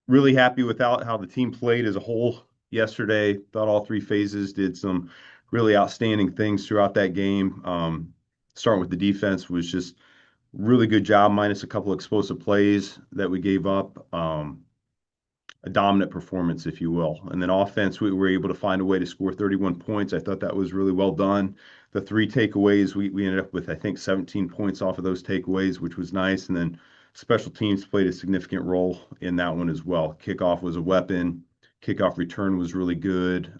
really happy with how the team played as a whole yesterday. Thought all three phases did some really outstanding things throughout that game. Starting with the defense was just really good job, minus a couple explosive plays that we gave up. A dominant performance, if you will. And then offense, we were able to find a way to score 31 points. I thought that was really well done. The three takeaways, we ended up with, I think, 17 points off of those takeaways, which was nice. And then special teams played a significant role in that one as well. Kickoff was a weapon. Kickoff return was really good.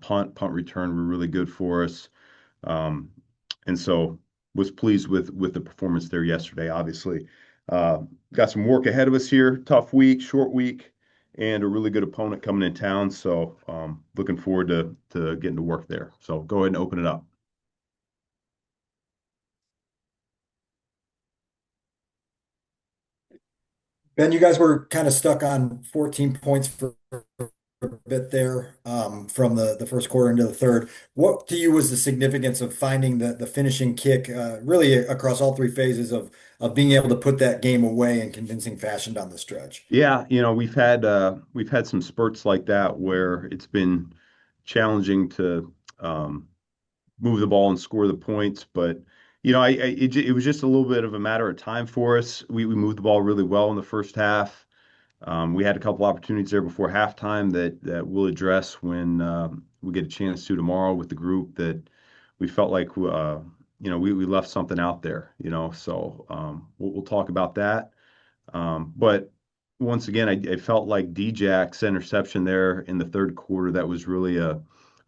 Punt return were really good for us. Um, and so was pleased with the performance there yesterday, obviously. Uh, got some work ahead of us here. Tough week, short week, and a really good opponent coming in town. So looking forward to getting to work there. So go ahead and open it up. Ben, you guys were kind of stuck on 14 points for a bit there from the first quarter into the third. What to you was the significance of finding the finishing kick, really across all three phases of being able to put that game away in convincing fashion down the stretch? Yeah, we've had some spurts like that where it's been challenging to move the ball and score the points, but it was just a little bit of a matter of time for us. We moved the ball really well in the first half. We had a couple opportunities there before halftime that we'll address when we get a chance to tomorrow with the group that we felt like we left something out there, so we'll talk about that. But once again, I felt like D-Jack's interception there in the third quarter, that was really a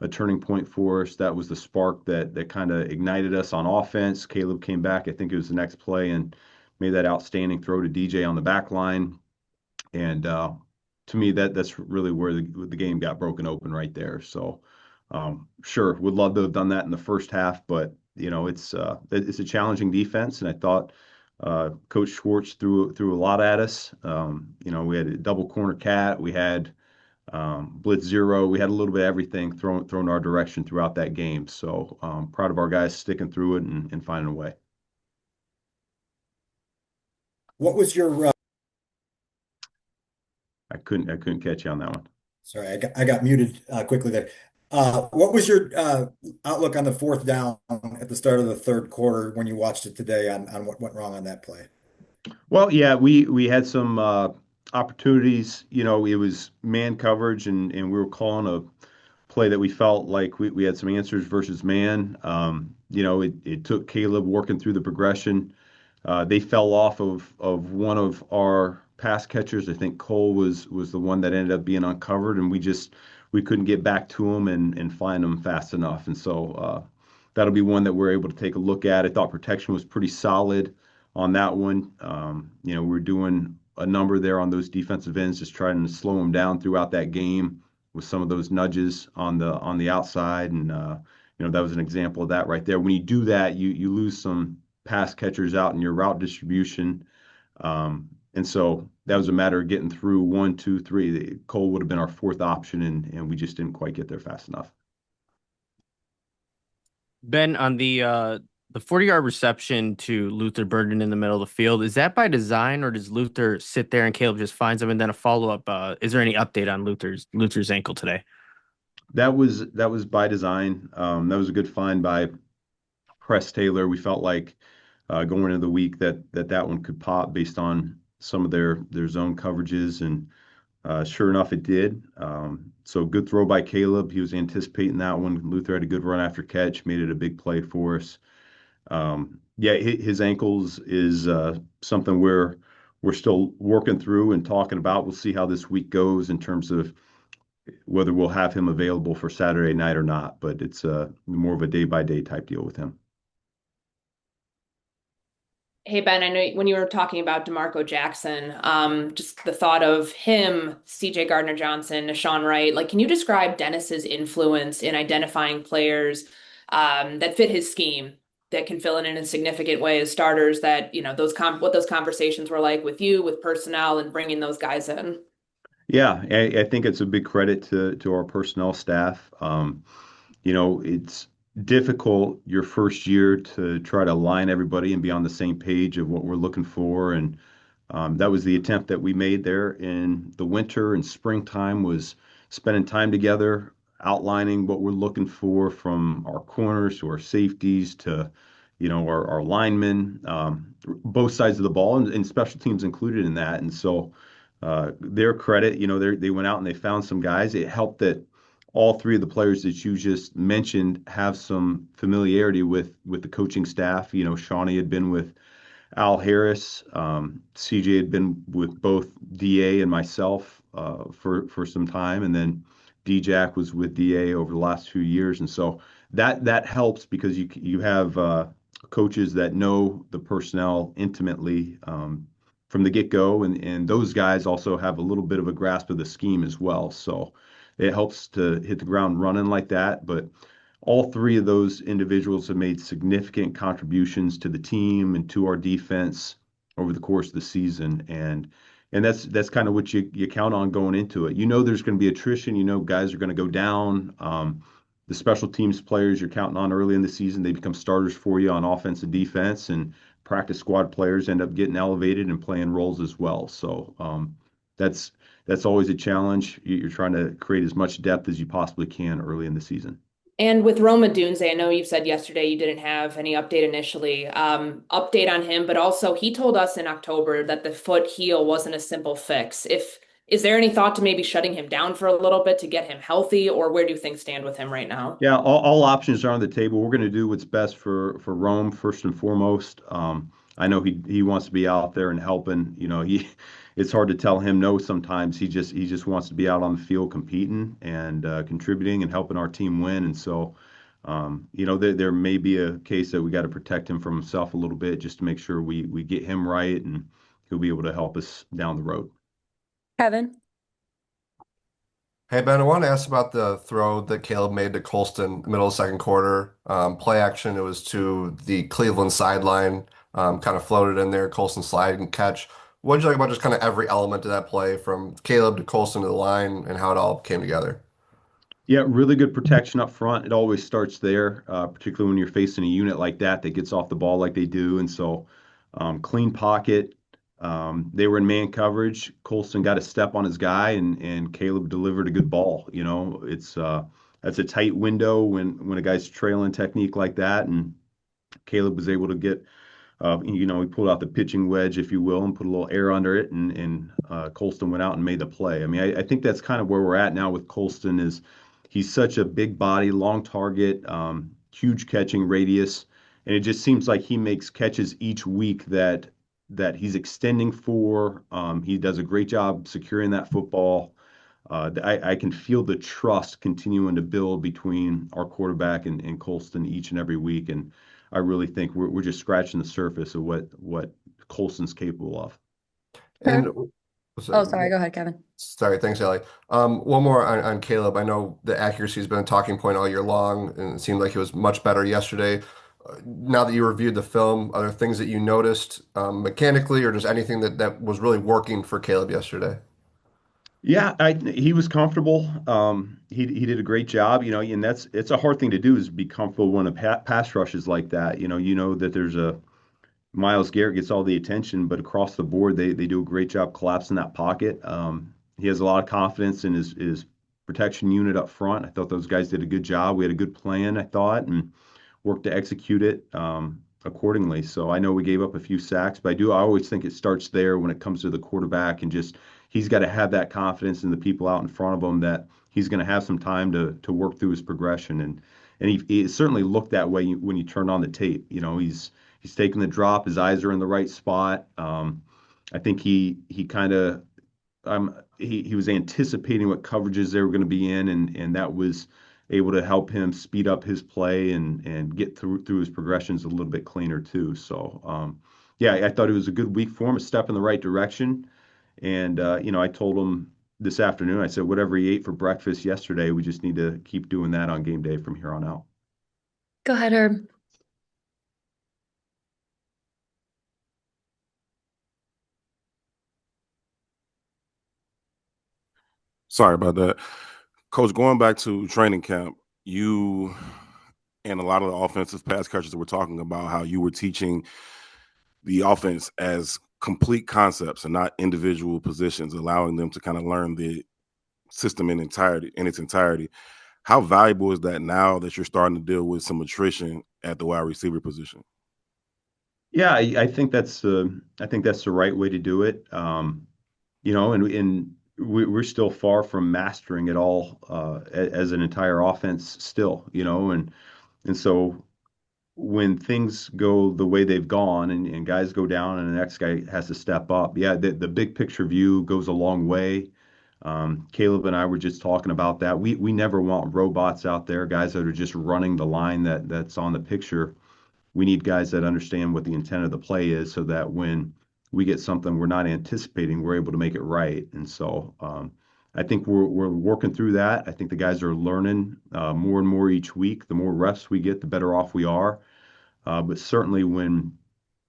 turning point for us. That was the spark that kind of ignited us on offense. Caleb came back, I think it was the next play, and made that outstanding throw to DJ on the back line. And to me, that's really where the game got broken open right there. So sure, would love to have done that in the first half, but it's a challenging defense, and I thought Coach Schwartz threw a lot at us. We had a double corner cat, we had blitz zero, we had a little bit of everything thrown our direction throughout that game. So proud of our guys sticking through it and finding a way. What was your I couldn't catch you on that one. sorry, I got muted quickly there. What was your outlook on the fourth down at the start of the third quarter when you watched it today on what went wrong on that play? Well, yeah, we had some opportunities. It was man coverage, and we were calling a play that we felt like we had some answers versus man. It took Caleb working through the progression. They fell off of one of our pass catchers. I think Cole was the one that ended up being uncovered, and we couldn't get back to him and find him fast enough. And so that'll be one that we're able to take a look at. I thought protection was pretty solid on that one. We're doing a number there on those defensive ends, just trying to slow them down throughout that game with some of those nudges on the outside, and that was an example of that right there. When you do that, you lose some pass catchers out in your route distribution, and so that was a matter of getting through one, two, three. Cole would have been our fourth option, and we just didn't quite get there fast enough. Ben, on the 40-yard reception to Luther Burden in the middle of the field, is that by design or does Luther sit there and Caleb just finds him? And then a follow-up, is there any update on Luther's ankle today? That was by design. That was a good find by Press Taylor. We felt like going into the week that one could pop based on some of their zone coverages, and sure enough, it did. So good throw by Caleb. He was anticipating that one. Luther had a good run after catch, made it a big play for us. Yeah, his ankles is something we're still working through and talking about. We'll see how this week goes in terms of whether we'll have him available for Saturday night or not. But it's more of a day by day type deal with him. Hey Ben, I know when you were talking about DeMarco Jackson, just the thought of him, CJ Gardner-Johnson, Nashawn Wright, like, can you describe Dennis's influence in identifying players that fit his scheme, that can fill in a significant way as starters, that, what those conversations were like with you, with personnel, and bringing those guys in? Yeah, I think it's a big credit to our personnel staff. It's difficult your first year to try to align everybody and be on the same page of what we're looking for, and That was the attempt that we made there in the winter and springtime, was spending time together, outlining what we're looking for from our corners to our safeties to, our linemen, both sides of the ball, and special teams included in that. And so, their credit, they went out and they found some guys. It helped that all three of the players that you just mentioned have some familiarity with the coaching staff. Shawnee had been with Al Harris. CJ had been with both DA and myself for some time, and then DJack was with DA over the last few years, and so that helps because you have coaches that know the personnel intimately from the get-go, and those guys also have a little bit of a grasp of the scheme as well. So it helps to hit the ground running like that, but all three of those individuals have made significant contributions to the team and to our defense over the course of the season. And that's kind of what you count on going into it. There's going to be attrition. Guys are going to go down. The special teams players you're counting on early in the season, they become starters for you on offense and defense, and practice squad players end up getting elevated and playing roles as well. So that's that's always a challenge. You're trying to create as much depth as you possibly can early in the season. And with Roma Dunze, I know you said yesterday you didn't have any update initially. Update on him, but also he told us in October that the foot heel wasn't a simple fix. Is there any thought to maybe shutting him down for a little bit to get him healthy, or where do things stand with him right now? Yeah, all options are on the table. We're going to do what's best for Rome first and foremost. I know he wants to be out there and helping. It's hard to tell him no sometimes. He just wants to be out on the field competing and contributing and helping our team win. And so, there may be a case that we got to protect him from himself a little bit just to make sure we get him right and he'll be able to help us down the road. Kevin? Hey Ben, I wanted to ask about the throw that Caleb made to Colston middle of second quarter. Play action, it was to the Cleveland sideline, kind of floated in there, Colston slide and catch. What did you like about just kind of every element of that play from Caleb to Colston to the line and how it all came together? Yeah, really good protection up front. It always starts there, particularly when you're facing a unit like that gets off the ball like they do. And so, clean pocket. They were in man coverage. Colston got a step on his guy, and Caleb delivered a good ball. That's a tight window when a guy's trailing technique like that, and Caleb was able to get he pulled out the pitching wedge, if you will, and put a little air under it, and Colston went out and made the play. I mean, I think that's kind of where we're at now with Colston is he's such a big body, long target, huge catching radius, and it just seems like he makes catches each week that he's extending for. He does a great job securing that football. I can feel the trust continuing to build between our quarterback and Colston each and every week, and I really think we're just scratching the surface of what Colston's capable of. And Oh, sorry. Go ahead, Kevin. sorry, thanks, Ellie. One more on Caleb. I know the accuracy has been a talking point all year long, and it seemed like it was much better yesterday. Now that you reviewed the film, are there things that you noticed mechanically, or just anything that was really working for Caleb yesterday? Yeah, he was comfortable. He did a great job, and it's a hard thing to do is be comfortable when a pass rush is like that. You know that there's a Miles Garrett gets all the attention, but across the board, they do a great job collapsing that pocket. He has a lot of confidence in his protection unit up front. I thought those guys did a good job. We had a good plan, I thought, and worked to execute it accordingly. So I know we gave up a few sacks, but I always think it starts there when it comes to the quarterback and just he's got to have that confidence in the people out in front of him that he's going to have some time to work through his progression. And he certainly looked that way when you turned on the tape. He's taking the drop. His eyes are in the right spot. I think he kind of he was anticipating what coverages they were going to be in, and that was able to help him speed up his play and get through his progressions a little bit cleaner too. So yeah, I thought it was a good week for him, a step in the right direction. And I told him this afternoon, I said, whatever he ate for breakfast yesterday, we just need to keep doing that on game day from here on out. Go ahead, Herb. Sorry about that. Coach, going back to training camp, you and a lot of the offensive pass catchers were talking about how you were teaching the offense as complete concepts and not individual positions, allowing them to kind of learn the system in its entirety. How valuable is that now that you're starting to deal with some attrition at the wide receiver position? Yeah, I think that's the right way to do it. We're still far from mastering it all as an entire offense still, and so when things go the way they've gone and guys go down and the next guy has to step up, yeah, the big picture view goes a long way. Caleb and I were just talking about that. We never want robots out there, guys that are just running the line that's on the picture. We need guys that understand what the intent of the play is so that when we get something we're not anticipating, we're able to make it right. And so I think we're working through that. I think the guys are learning more and more each week. The more reps we get, the better off we are. But certainly when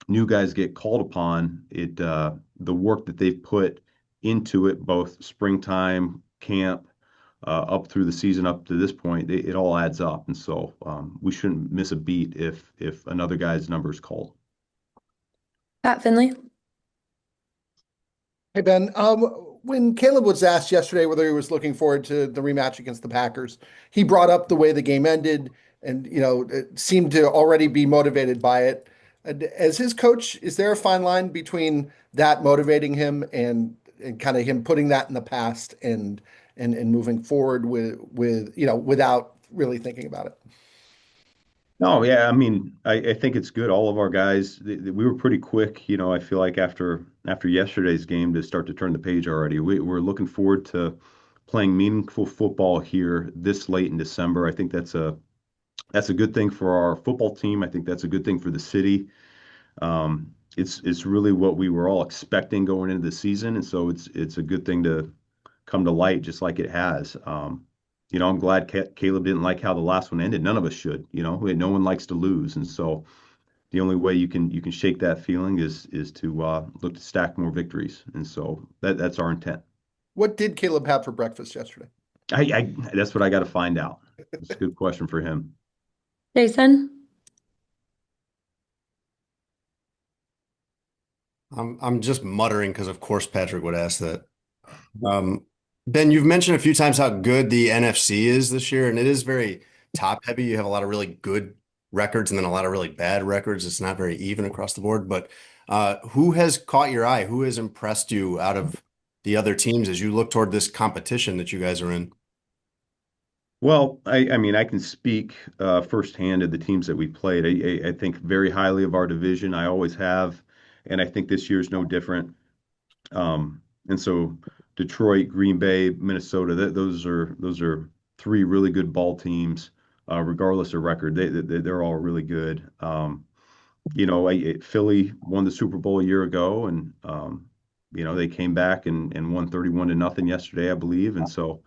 new guys get called upon, the work that they've put into it, both springtime, camp, up through the season up to this point, it all adds up. And so we shouldn't miss a beat if another guy's number is called. Pat Finley. Hey, Ben. When Caleb was asked yesterday whether he was looking forward to the rematch against the Packers, he brought up the way the game ended and, it seemed to already be motivated by it. And as his coach, is there a fine line between that motivating him and kind of him putting that in the past and moving forward with without really thinking about it? No, yeah, I mean, I think it's good. All of our guys, we were pretty quick, I feel like after yesterday's game to start to turn the page already. We're looking forward to playing meaningful football here this late in December. I think that's a good thing for our football team. I think that's a good thing for the city. It's really what we were all expecting going into the season, and so it's a good thing to come to light just like it has. I'm glad Caleb didn't like how the last one ended. None of us should. No one likes to lose, and so the only way you can shake that feeling is to look to stack more victories, and so that's our intent. What did Caleb have for breakfast yesterday? That's what I got to find out. It's a good question for him. Jason. I'm just muttering because of course Patrick would ask that. Ben, you've mentioned a few times how good the NFC is this year, and it is very top heavy. You have a lot of really good records and then a lot of really bad records. It's not very even across the board, but who has caught your eye? Who has impressed you out of the other teams as you look toward this competition that you guys are in? Well, I mean, I can speak firsthand of the teams that we played. I think very highly of our division. I always have, and I think this year's no different. And so Detroit, Green Bay, Minnesota, those are three really good ball teams, regardless of record. They're all really good. Philly won the Super Bowl a year ago, and they came back and won 31-0 yesterday, I believe. And so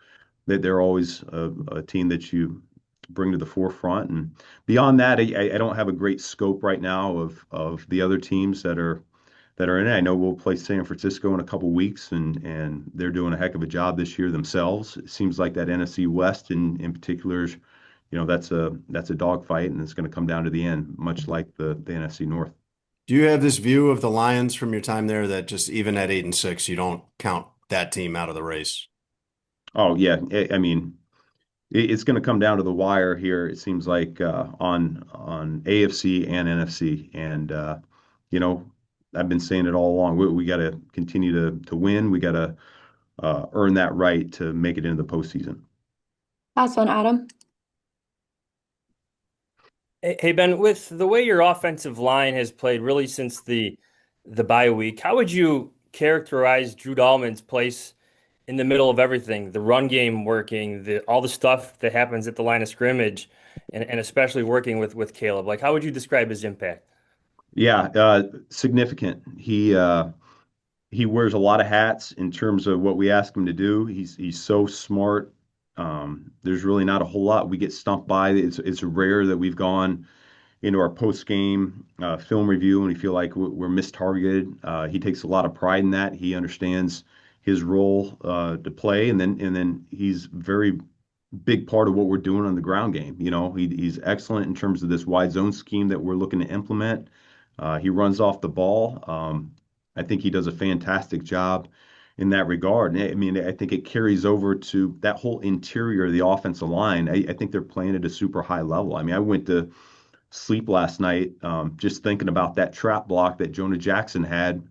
they're always a team that you bring to the forefront. And beyond that, I don't have a great scope right now of the other teams that are in it. I know we'll play San Francisco in a couple weeks, and they're doing a heck of a job this year themselves. It seems like that NFC West in particular is, that's a dogfight, and it's going to come down to the end, much like the NFC North. Do you have this view of the Lions from your time there that just even at 8-6, you don't count that team out of the race? Oh yeah, I mean, it's going to come down to the wire here. It seems like on AFC and NFC, and you know, I've been saying it all along. We got to continue to win. We got to earn that right to make it into the postseason. Last one, Adam. Hey Ben, with the way your offensive line has played really since the bye week, how would you characterize Drew Dahlman's place in the middle of everything? The run game working, all the stuff that happens at the line of scrimmage, and especially working with Caleb. Like, how would you describe his impact? Yeah, significant. He wears a lot of hats in terms of what we ask him to do. He's so smart. There's really not a whole lot we get stumped by. It's rare that we've gone into our post game film review and we feel like we're mistargeted. He takes a lot of pride in that. He understands his role to play, and then he's very big part of what we're doing on the ground game. He's excellent in terms of this wide zone scheme that we're looking to implement. He runs off the ball. I think he does a fantastic job in that regard. And I mean, I think it carries over to that whole interior of the offensive line. I think they're playing at a super high level. I mean, I went to sleep last night just thinking about that trap block that Jonah Jackson had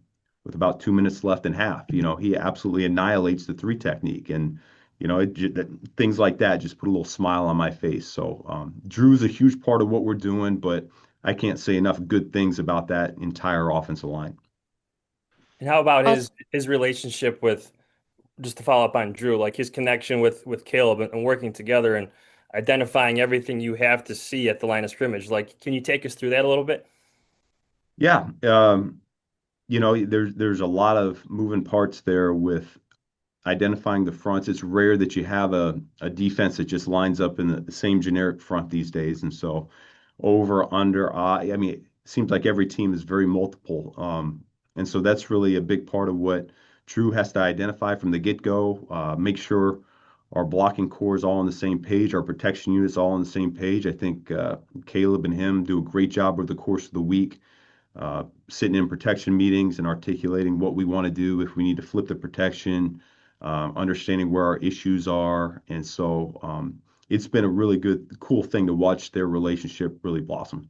with about 2 minutes left in half. He absolutely annihilates the three technique. And, things like that just put a little smile on my face. So Drew's a huge part of what we're doing, but I can't say enough good things about that entire offensive line. And how about Also, his relationship with, just to follow up on Drew, like his connection with Caleb and working together and identifying everything you have to see at the line of scrimmage? Like, can you take us through that a little bit? Yeah. There's a lot of moving parts there with identifying the fronts. It's rare that you have a defense that just lines up in the same generic front these days. And so over, under, I mean, it seems like every team is very multiple. And so that's really a big part of what Drew has to identify from the get-go, make sure our blocking core is all on the same page, our protection units all on the same page. I think Caleb and him do a great job over the course of the week sitting in protection meetings and articulating what we want to do if we need to flip the protection, understanding where our issues are. And so it's been a really good, cool thing to watch their relationship really blossom.